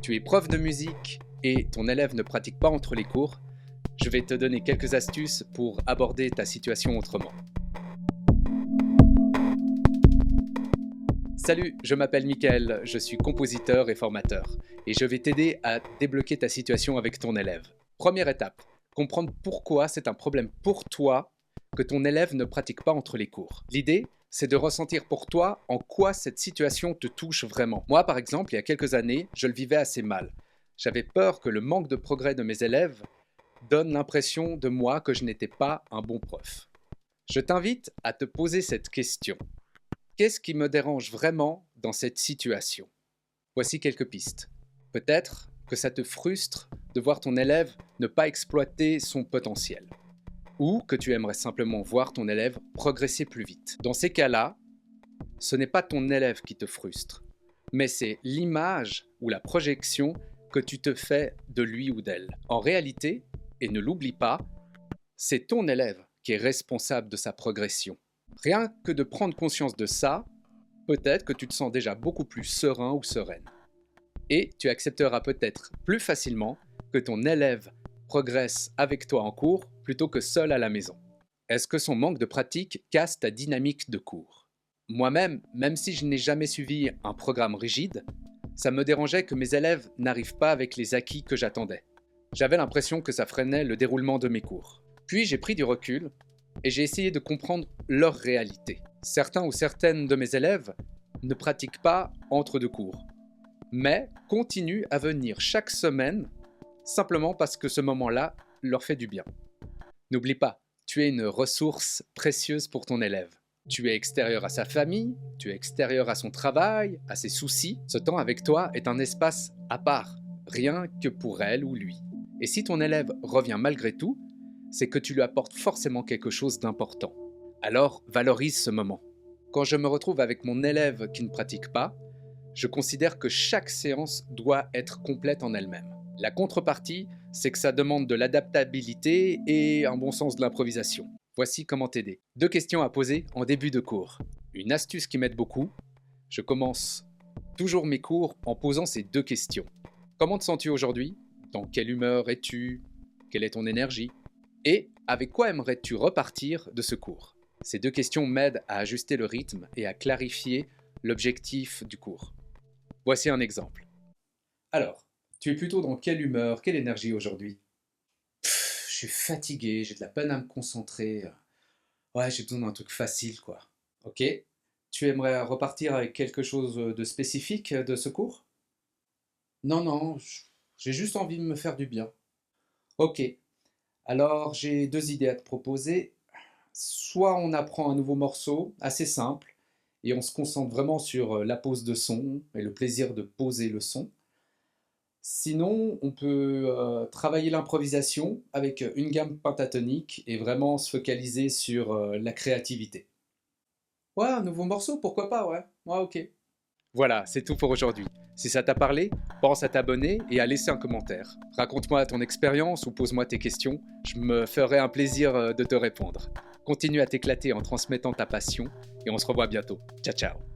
Tu es prof de musique et ton élève ne pratique pas entre les cours, je vais te donner quelques astuces pour aborder ta situation autrement. Salut, je m'appelle Mickaël, je suis compositeur et formateur et je vais t'aider à débloquer ta situation avec ton élève. Première étape, comprendre pourquoi c'est un problème pour toi que ton élève ne pratique pas entre les cours. L'idée, c'est de ressentir pour toi en quoi cette situation te touche vraiment. Moi, par exemple, il y a quelques années, je le vivais assez mal. J'avais peur que le manque de progrès de mes élèves donne l'impression de moi que je n'étais pas un bon prof. Je t'invite à te poser cette question. Qu'est-ce qui me dérange vraiment dans cette situation? Voici quelques pistes. Peut-être que ça te frustre de voir ton élève ne pas exploiter son potentiel. Ou que tu aimerais simplement voir ton élève progresser plus vite. Dans ces cas-là, ce n'est pas ton élève qui te frustre, mais c'est l'image ou la projection que tu te fais de lui ou d'elle. En réalité, et ne l'oublie pas, c'est ton élève qui est responsable de sa progression. Rien que de prendre conscience de ça, peut-être que tu te sens déjà beaucoup plus serein ou sereine. Et tu accepteras peut-être plus facilement que ton élève progresse avec toi en cours plutôt que seul à la maison. Est-ce que son manque de pratique casse ta dynamique de cours? Moi-même, même si je n'ai jamais suivi un programme rigide, ça me dérangeait que mes élèves n'arrivent pas avec les acquis que j'attendais. J'avais l'impression que ça freinait le déroulement de mes cours. Puis j'ai pris du recul et j'ai essayé de comprendre leur réalité. Certains ou certaines de mes élèves ne pratiquent pas entre deux cours, mais continuent à venir chaque semaine simplement parce que ce moment-là leur fait du bien. N'oublie pas, tu es une ressource précieuse pour ton élève. Tu es extérieur à sa famille, tu es extérieur à son travail, à ses soucis. Ce temps avec toi est un espace à part, rien que pour elle ou lui. Et si ton élève revient malgré tout, c'est que tu lui apportes forcément quelque chose d'important. Alors, valorise ce moment. Quand je me retrouve avec mon élève qui ne pratique pas, je considère que chaque séance doit être complète en elle-même. La contrepartie, c'est que ça demande de l'adaptabilité et un bon sens de l'improvisation. Voici comment t'aider. 2 questions à poser en début de cours. Une astuce qui m'aide beaucoup, je commence toujours mes cours en posant ces 2 questions. Comment te sens-tu aujourd'hui? Dans quelle humeur es-tu? Quelle est ton énergie? Et avec quoi aimerais-tu repartir de ce cours? Ces 2 questions m'aident à ajuster le rythme et à clarifier l'objectif du cours. Voici un exemple. Alors, tu es plutôt dans quelle humeur, quelle énergie aujourd'hui? Je suis fatigué, j'ai de la peine à me concentrer. Ouais, j'ai besoin d'un truc facile, quoi. Ok. Tu aimerais repartir avec quelque chose de spécifique de ce cours? Non, non, j'ai juste envie de me faire du bien. Ok. Alors, j'ai 2 idées à te proposer. Soit on apprend un nouveau morceau, assez simple, et on se concentre vraiment sur la pose de son et le plaisir de poser le son. Sinon, on peut travailler l'improvisation avec une gamme pentatonique et vraiment se focaliser sur la créativité. Ouais, un nouveau morceau, pourquoi pas, ouais. Ouais, ok. Voilà, c'est tout pour aujourd'hui. Si ça t'a parlé, pense à t'abonner et à laisser un commentaire. Raconte-moi ton expérience ou pose-moi tes questions, je me ferai un plaisir de te répondre. Continue à t'éclater en transmettant ta passion et on se revoit bientôt. Ciao, ciao.